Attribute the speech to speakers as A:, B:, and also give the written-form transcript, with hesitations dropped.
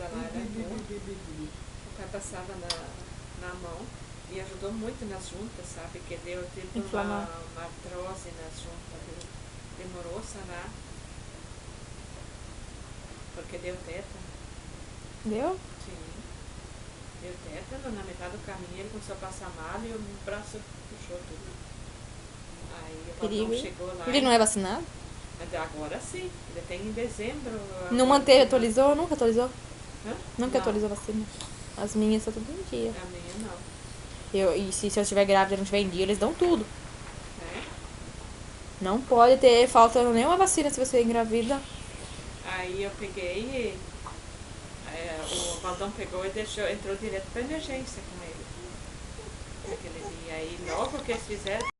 A: inflamada lá, era muito. O pai passava na mão e ajudou muito nas juntas, sabe? Que deu tipo uma artrose nas juntas. Demorou a sanar. Porque deu tétano.
B: Deu?
A: Sim. Deu tétano, na metade do caminho ele começou a passar mal e o braço puxou tudo. Aí o Valdão chegou lá.
B: Ele não é vacinado?
A: Agora sim, ele tem em dezembro.
B: Não manteve, atualizou? Nunca atualizou?
A: Hã?
B: Nunca atualizou a vacina. As minhas estão tudo em dia.
A: A minha não.
B: E se eu estiver grávida e não estiver em dia, eles dão tudo.
A: É?
B: Não pode ter falta nenhuma vacina se você engravida.
A: Aí eu peguei, o Valdão pegou e entrou direto pra emergência com ele. Naquele dia. Aí logo que eles fizeram,